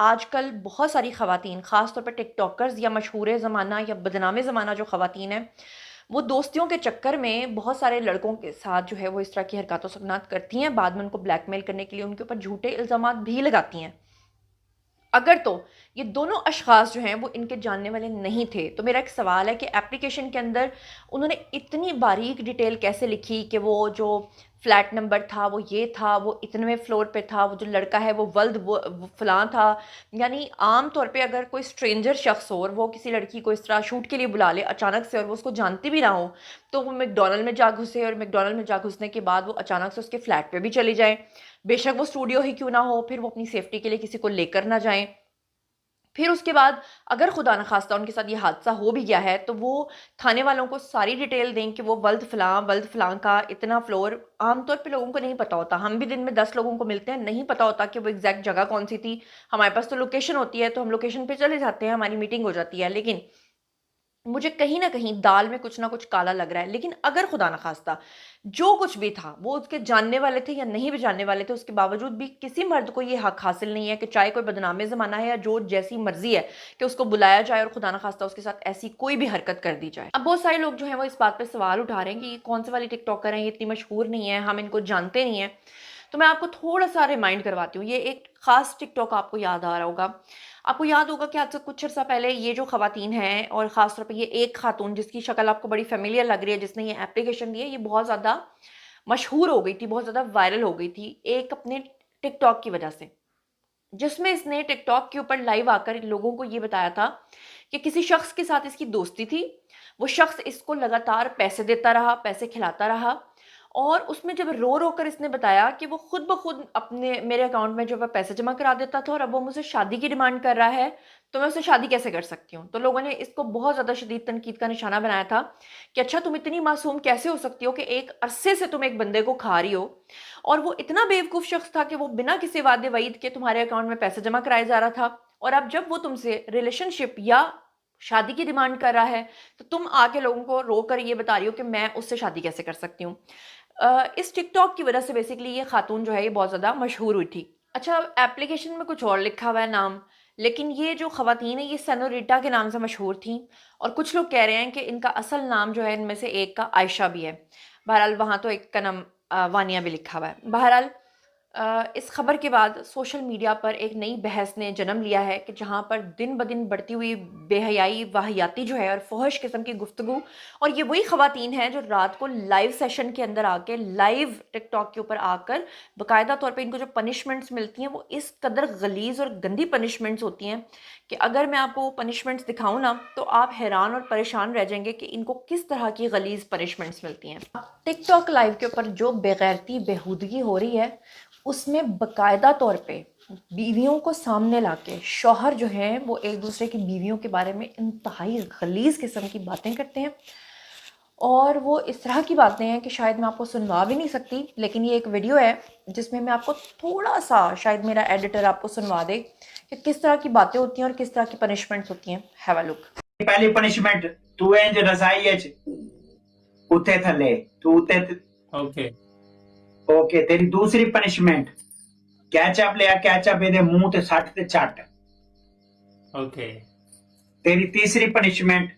آج کل بہت ساری خواتین، خاص طور پر ٹک ٹاکرز یا مشہور زمانہ یا بدنام زمانہ جو خواتین ہیں، وہ دوستیوں کے چکر میں بہت سارے لڑکوں کے ساتھ جو ہے وہ اس طرح کی حرکات و سکنات کرتی ہیں، بعد میں ان کو بلیک میل کرنے کے لیے ان کے اوپر جھوٹے الزامات بھی لگاتی ہیں۔ اگر تو یہ دونوں اشخاص جو ہیں وہ ان کے جاننے والے نہیں تھے، تو میرا ایک سوال ہے کہ اپلیکیشن کے اندر انہوں نے اتنی باریک ڈیٹیل کیسے لکھی کہ وہ جو فلیٹ نمبر تھا وہ یہ تھا، وہ اتنویں فلور پہ تھا، وہ جو لڑکا ہے وہ ولد فلاں تھا۔ یعنی عام طور پہ اگر کوئی اسٹرینجر شخص ہو اور وہ کسی لڑکی کو اس طرح شوٹ کے لیے بلا لے اچانک سے، اور وہ اس کو جانتی بھی نہ ہو، تو وہ میک ڈونلڈ میں جا گھسے، اور میک ڈونلڈ میں جا گھسنے کے بعد وہ اچانک سے اس کے فلیٹ پہ بھی چلی جائیں، بے شک وہ اسٹوڈیو ہی کیوں نہ ہو، پھر وہ اپنی سیفٹی کے لیے کسی کو لے کر نہ جائیں۔ پھر اس کے بعد اگر خدا نخواستہ ان کے ساتھ یہ حادثہ ہو بھی گیا ہے تو وہ کھانے والوں کو ساری ڈیٹیل دیں کہ وہ ولد فلاں کا اتنا فلور۔ عام طور پہ لوگوں کو نہیں پتہ ہوتا، ہم بھی دن میں 10 لوگوں کو ملتے ہیں، نہیں پتہ ہوتا کہ وہ ایگزیکٹ جگہ کون سی تھی۔ ہمارے پاس تو لوکیشن ہوتی ہے تو ہم لوکیشن پہ چلے جاتے ہیں، ہماری میٹنگ ہو جاتی ہے، لیکن مجھے کہیں نہ کہیں دال میں کچھ نہ کچھ کالا لگ رہا ہے۔ لیکن اگر خدا نخواستہ جو کچھ بھی تھا وہ اس کے جاننے والے تھے یا نہیں بھی جاننے والے تھے، اس کے باوجود بھی کسی مرد کو یہ حق حاصل نہیں ہے کہ چاہے کوئی بدنام زمانہ ہے یا جو جیسی مرضی ہے کہ اس کو بلایا جائے اور خدا نخواستہ اس کے ساتھ ایسی کوئی بھی حرکت کر دی جائے۔ اب بہت سارے لوگ جو ہیں وہ اس بات پہ سوال اٹھا رہے ہیں کہ یہ کون سے والی ٹک ٹاکر ہیں، یہ اتنی مشہور نہیں ہے، ہم ان کو جانتے نہیں ہیں۔ تو میں آپ کو تھوڑا سا ریمائنڈ کرواتی ہوں، یہ ایک خاص ٹک ٹاک آپ کو یاد آ رہا ہوگا۔ آپ کو یاد ہوگا کہ آج سے کچھ عرصہ پہلے یہ جو خواتین ہیں، اور خاص طور پہ یہ ایک خاتون جس کی شکل آپ کو بڑی فیملیئر لگ رہی ہے، جس نے یہ اپلیکیشن دی ہے، یہ بہت زیادہ مشہور ہو گئی تھی، بہت زیادہ وائرل ہو گئی تھی ایک اپنے ٹک ٹاک کی وجہ سے، جس میں اس نے ٹک ٹاک کے اوپر لائیو آ کر لوگوں کو یہ بتایا تھا کہ کسی شخص کے ساتھ اس کی دوستی تھی، وہ شخص اس کو لگاتار پیسے دیتا رہا، پیسے کھلاتا رہا، اور اس میں جب رو رو کر اس نے بتایا کہ وہ خود بخود اپنے میرے اکاؤنٹ میں جو ہے پیسے جمع کرا دیتا تھا، اور اب وہ مجھ سے شادی کی ڈیمانڈ کر رہا ہے تو میں اسے شادی کیسے کر سکتی ہوں۔ تو لوگوں نے اس کو بہت زیادہ شدید تنقید کا نشانہ بنایا تھا کہ اچھا تم اتنی معصوم کیسے ہو سکتی ہو کہ ایک عرصے سے تم ایک بندے کو کھا رہی ہو، اور وہ اتنا بیوقوف شخص تھا کہ وہ بنا کسی وعدے وعید کے تمہارے اکاؤنٹ میں پیسے جمع کرائے جا رہا تھا، اور اب جب وہ تم سے ریلیشن شپ یا شادی کی ڈیمانڈ کر رہا ہے تو تم آ کے لوگوں کو رو کر یہ بتا رہی ہو کہ میں اس سے شادی کیسے کر سکتی ہوں۔ اس ٹک ٹاک کی وجہ سے بیسیکلی یہ خاتون جو ہے یہ بہت زیادہ مشہور ہوئی تھی۔ اچھا، اپلیکیشن میں کچھ اور لکھا ہوا ہے نام، لیکن یہ جو خواتین ہیں یہ سینوریٹا کے نام سے مشہور تھیں، اور کچھ لوگ کہہ رہے ہیں کہ ان کا اصل نام جو ہے ان میں سے ایک کا عائشہ بھی ہے۔ بہرحال وہاں تو ایک کا نام وانیہ بھی لکھا ہوا ہے۔ بہرحال اس خبر کے بعد سوشل میڈیا پر ایک نئی بحث نے جنم لیا ہے کہ جہاں پر دن بدن بڑھتی ہوئی بے حیائی، واہیاتی جو ہے اور فحش قسم کی گفتگو، اور یہ وہی خواتین ہیں جو رات کو لائیو سیشن کے اندر آ کے، لائیو ٹک ٹاک کے اوپر آ کر باقاعدہ طور پہ ان کو جو پنشمنٹس ملتی ہیں وہ اس قدر غلیظ اور گندی پنشمنٹس ہوتی ہیں کہ اگر میں آپ کو وہ پنشمنٹس دکھاؤں نا تو آپ حیران اور پریشان رہ جائیں گے کہ ان کو کس طرح کی غلیظ پنشمنٹس ملتی ہیں۔ ٹک ٹاک لائیو کے اوپر جو بے غیرتی، بےہودگی ہو رہی ہے، اس میں باقاعدہ طور پہ بیویوں کو سامنے لا کے شوہر جو ہیں وہ ایک دوسرے کی بیویوں کے بارے میں انتہائی غلیظ قسم کی باتیں کرتے ہیں، اور وہ اس طرح کی باتیں ہیں کہ شاید میں آپ کو سنوا بھی نہیں سکتی، لیکن یہ ایک ویڈیو ہے جس میں آپ کو تھوڑا سا، شاید میرا ایڈیٹر آپ کو سنوا دے کہ کس طرح کی باتیں ہوتی ہیں اور کس طرح کی پنشمنٹس ہوتی ہیں۔ ہیو اے لک۔ پہلی پنشمنٹ تو انج رضائی اچ اتے تھلے تو اتے اوکے تیری دوسری پنشمنٹ کیچپ لیا، کیچپ دے منہ تے سٹ تے چٹ۔ اوکے تیری تیسری پنشمنٹ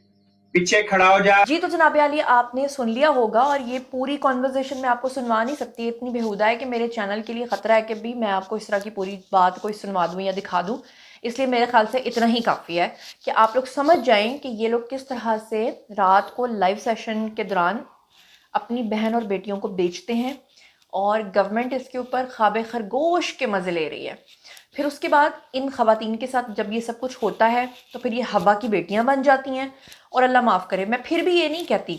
پیچھے کھڑا ہو جا۔ جی تو جناب عالی، آپ نے سن لیا ہوگا، اور یہ پوری کنورزیشن میں آپ کو سنوا نہیں سکتی، اتنی بےہودہ ہے کہ میرے چینل کے لیے خطرہ ہے کہ بھی میں آپ کو اس طرح کی پوری بات کوئی سنوا دوں یا دکھا دوں، اس لیے میرے خیال سے اتنا ہی کافی ہے کہ آپ لوگ سمجھ جائیں کہ یہ لوگ کس طرح سے رات کو لائیو سیشن کے دوران اپنی بہن اور بیٹیوں کو بیچتے ہیں، اور گورنمنٹ اس کے اوپر خواب خرگوش کے مزے لے رہی ہے۔ پھر اس کے بعد ان خواتین کے ساتھ جب یہ سب کچھ ہوتا ہے تو پھر یہ ہوا کی بیٹیاں بن جاتی ہیں، اور اللہ معاف کرے، میں پھر بھی یہ نہیں کہتی،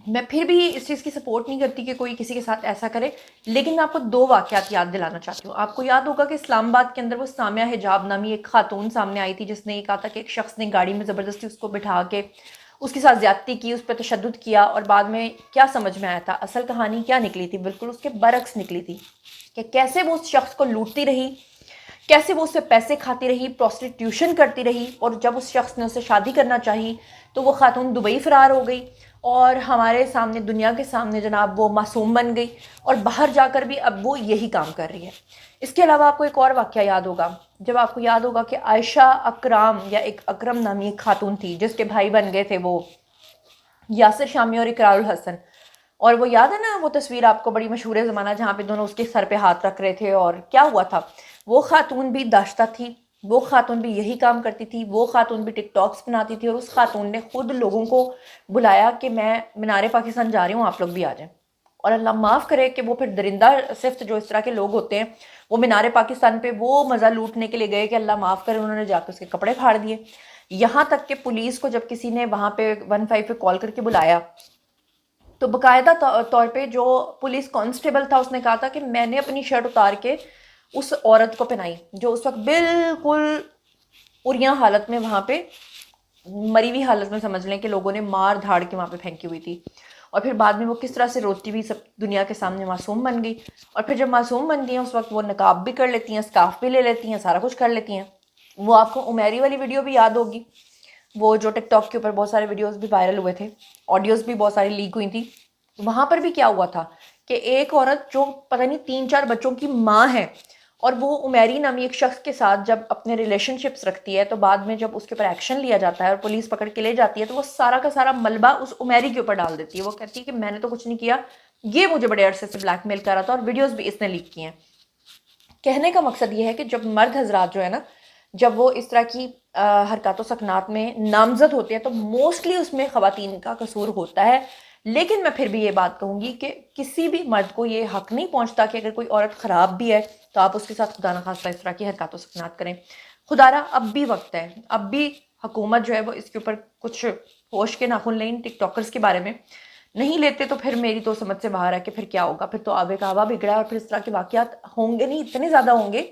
میں پھر بھی اس چیز کی سپورٹ نہیں کرتی کہ کوئی کسی کے ساتھ ایسا کرے، لیکن میں آپ کو 2 واقعات یاد دلانا چاہتی ہوں۔ آپ کو یاد ہوگا کہ اسلام آباد کے اندر وہ سامیہ حجاب نامی ایک خاتون سامنے آئی تھی جس نے یہ کہا تھا کہ ایک شخص نے گاڑی میں زبردستی اس کو بٹھا کے اس کے ساتھ زیادتی کی، اس پہ تشدد کیا، اور بعد میں کیا سمجھ میں آیا تھا، اصل کہانی کیا نکلی تھی، بالکل اس کے برعکس نکلی تھی کہ کیسے وہ اس شخص کو لوٹتی رہی، کیسے وہ اس سے پیسے کھاتی رہی، پروسٹیٹیوشن کرتی رہی، اور جب اس شخص نے اسے شادی کرنا چاہی تو وہ خاتون دبئی فرار ہو گئی، اور ہمارے سامنے، دنیا کے سامنے جناب وہ معصوم بن گئی، اور باہر جا کر بھی اب وہ یہی کام کر رہی ہے۔ اس کے علاوہ آپ کو ایک اور واقعہ یاد ہوگا، جب آپ کو یاد ہوگا کہ عائشہ اکرام یا ایک اکرم نامی ایک خاتون تھی جس کے بھائی بن گئے تھے وہ یاسر شامی اور اقرار الحسن، اور وہ یاد ہے نا وہ تصویر آپ کو بڑی مشہور ہے زمانہ جہاں پہ دونوں اس کے سر پہ ہاتھ رکھ رہے تھے، اور کیا ہوا تھا، وہ خاتون بھی داشتہ تھی، وہ خاتون بھی یہی کام کرتی تھی، وہ خاتون بھی ٹک ٹاکس بناتی تھی، اور اس خاتون نے خود لوگوں کو بلایا کہ میں مینار پاکستان جا رہی ہوں، آپ لوگ بھی آ جائیں۔ اور اللہ معاف کرے کہ وہ پھر درندہ صفت جو اس طرح کے لوگ ہوتے ہیں وہ مینار پاکستان پہ وہ مزہ لوٹنے کے لیے گئے کہ اللہ معاف کرے انہوں نے جا کے اس کے کپڑے پھاڑ دیے، یہاں تک کہ پولیس کو جب کسی نے وہاں پہ 15 پہ کال کر کے بلایا تو باقاعدہ طور پہ جو پولیس کانسٹیبل تھا اس نے کہا تھا کہ میں نے اپنی شرٹ اتار کے اس عورت کو پہنائی جو اس وقت بالکل اریاں حالت میں وہاں پہ مری ہوئی حالت میں سمجھ لیں کہ لوگوں نے مار دھاڑ کے وہاں پہ پھینکی ہوئی تھی، اور پھر بعد میں وہ کس طرح سے روتی ہوئی سب دنیا کے سامنے معصوم بن گئی، اور پھر جب معصوم بنتی ہیں اس وقت وہ نقاب بھی کر لیتی ہیں، اسکارف بھی لے لیتی ہیں، سارا کچھ کر لیتی ہیں۔ وہ آپ کو عمیری والی ویڈیو بھی یاد ہوگی، وہ جو ٹک ٹاک کے اوپر بہت سارے ویڈیوز بھی وائرل ہوئے تھے، آڈیوز بھی بہت ساری لیک ہوئی تھی، وہاں پر بھی کیا ہوا تھا کہ ایک عورت جو پتہ نہیں 3-4 بچوں کی ماں ہے اور وہ عمیری نامی ایک شخص کے ساتھ جب اپنے ریلیشن شپس رکھتی ہے تو بعد میں جب اس کے اوپر ایکشن لیا جاتا ہے اور پولیس پکڑ کے لے جاتی ہے تو وہ سارا کا سارا ملبہ اس عمیری کے اوپر ڈال دیتی ہے، وہ کہتی ہے کہ میں نے تو کچھ نہیں کیا، یہ مجھے بڑے عرصے سے بلیک میل کر رہا تھا، اور ویڈیوز بھی اس نے لیک کی ہیں۔ کہنے کا مقصد یہ ہے کہ جب مرد حضرات جو ہے نا جب وہ اس طرح کی حرکات و سکنات میں نامزد ہوتے ہیں تو موسٹلی اس میں خواتین کا قصور ہوتا ہے، لیکن میں پھر بھی یہ بات کہوں گی کہ کسی بھی مرد کو یہ حق نہیں پہنچتا کہ اگر کوئی عورت خراب بھی ہے تو آپ اس کے ساتھ خدا نخواستہ اس طرح کی حرکات و سکنات کریں۔ خدا را اب بھی وقت ہے، اب بھی حکومت جو ہے وہ اس کے اوپر کچھ ہوش کے ناخن لیں ٹک ٹاکرز کے بارے میں، نہیں لیتے تو پھر میری تو سمجھ سے باہر ہے کہ پھر کیا ہوگا، پھر تو آبے کا آبا بگڑا ہے، اور پھر اس طرح کے واقعات ہوں گے نہیں، اتنے زیادہ ہوں گے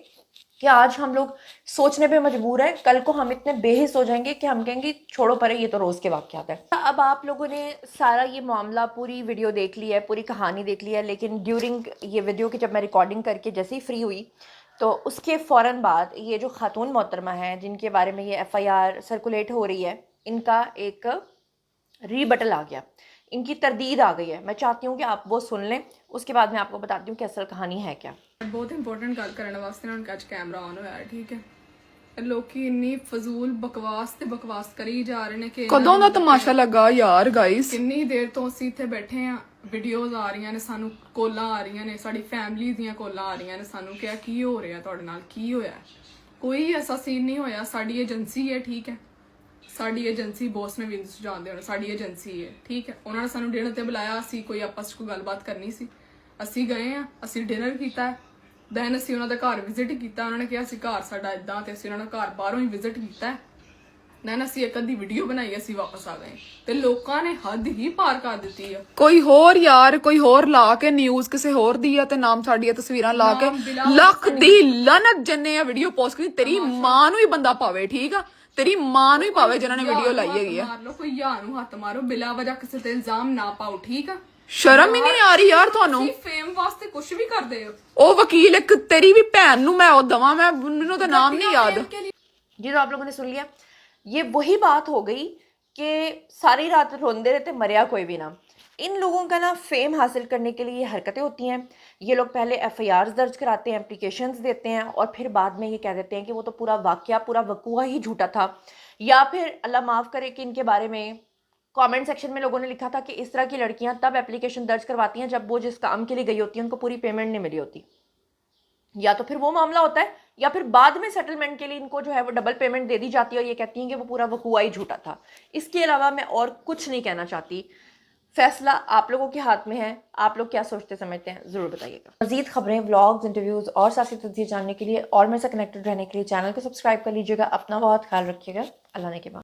کہ آج ہم لوگ سوچنے پہ مجبور ہیں، کل کو ہم اتنے بے حس ہو جائیں گے کہ ہم کہیں گے چھوڑو پرے یہ تو روز کے واقعات ہیں۔ اب آپ لوگوں نے سارا یہ معاملہ پوری ویڈیو دیکھ لی ہے، پوری کہانی دیکھ لی ہے، لیکن ڈیورنگ یہ ویڈیو کی جب میں ریکارڈنگ کر کے جیسے ہی فری ہوئی تو اس کے فوراً بعد یہ جو خاتون محترمہ ہیں جن کے بارے میں یہ FIR سرکولیٹ ہو رہی ہے ان کا ایک ری بٹل آ گیا، ان کی تردید آ گئی ہے، میں چاہتی ہوں کہ آپ وہ سن لیں، اس کے بعد میں آپ کو بتاتی ہوں کہ اصل کہانی ہے کیا۔ بہت امپورٹنٹ گل کرنے واسطے نا کچھ کیمرہ آن ہوا ہے، ٹھیک ہے، لوکی انی فضول بکواس تے بکواس کری جا رہے نے کہ کدوں دا تماشا لگا یار گائز، کنی دیر تو اسی اتنے بیٹھے ہیں، ویڈیوز آ رہی نے سانو، کاللاں آ رہی نے، ساری فیملی دیاں کاللاں آ رہی نے سانو کہ کی ہو رہا تہاڈے نال، کی ہویا ہے؟ کوئی ایسا سین نہیں ہویا، ساڈی ایجنسی ہے، ٹھیک ہے، ساڈی ایجنسی باس نے بھی جانتے ہونے ساڈی ایجنسی ہے، ٹھیک ہے، انہوں نے سانو ڈنر تے بلایا، اسی کوئی آپس کو گل بات کرنی سی، اسی گئے ہیں، اسی ڈنر کیتا ہے، دین اسی انہوں نے گھر وزٹ کیتا، انہوں نے کہا اسی گھر ساڈا اداں تے اسی انہوں نے گھر باہروں ہی وزٹ کیتا ہے، دین اسی ایک ادھی ویڈیو بنائی اسی واپس آ گئے تے لوکاں نے حد ہی پار کر دیتی ہے۔ کوئی ہور یار کوئی ہور لا کے نیوز کسے ہور دی ہے تے نام ساڈیاں تصویراں لا کے لکھ دی لعنت جنے ویڈیو پوسٹ کی، تیری ماں نو ہی بندہ پاوے، ٹھیک ہے، تیری ماں نو ہی پاوے جنہاں نے ویڈیو لائی ہے۔ مار لو کوئی یار نو ہاتھ مارو، بلا وجہ کسی تے الزام نہ پاؤ، ٹھیک ہے، شرم ہی نہیں آ رہی یار تھانوں، فیم واسطے کچھ بھی کر دے ہو۔ او وکیل ایک تیری بھی بہن نو میں او دواں، میں مینوں تے نام نہیں یاد۔ جی تو آپ لوگوں نے سن لیا، یہ وہی بات ہو گئی کہ ساری رات روندے رہتے مریا کوئی بھی نہ۔ ان لوگوں کا نا فیم حاصل کرنے کے لیے یہ حرکتیں ہوتی ہیں، یہ لوگ پہلے FIRs درج کراتے ہیں، اپلیکیشنز دیتے ہیں، اور پھر بعد میں یہ کہہ دیتے ہیں کہ وہ تو پورا واقعہ پورا وقوع ہی جھوٹا تھا، یا پھر اللہ معاف کرے کہ ان کے بارے میں کامنٹ سیکشن میں لوگوں نے لکھا تھا کہ اس طرح کی لڑکیاں تب اپلیکیشن درج کرواتی ہیں جب وہ جس کام کے لیے گئی ہوتی ہیں ان کو پوری پیمنٹ نہیں ملی ہوتی، یا تو پھر وہ معاملہ ہوتا ہے یا پھر بعد میں سیٹلمنٹ کے لیے ان کو جو ہے وہ ڈبل پیمنٹ دے دی جاتی ہے اور یہ کہتی ہیں کہ وہ پورا وقوع ہی جھوٹا تھا۔ اس کے علاوہ میں اور کچھ نہیں کہنا چاہتی، فیصلہ آپ لوگوں کے ہاتھ میں ہے، آپ لوگ کیا سوچتے سمجھتے ہیں ضرور بتائیے گا۔ مزید خبریں، ولاگز، انٹرویوز اور سیاسی تجزیے جاننے کے لیے اور میرے سے کنیکٹڈ رہنے کے لیے چینل کو سبسکرائب کر لیجیے گا۔ اپنا بہت خیال رکھیے گا، اللہ نے کے بعد۔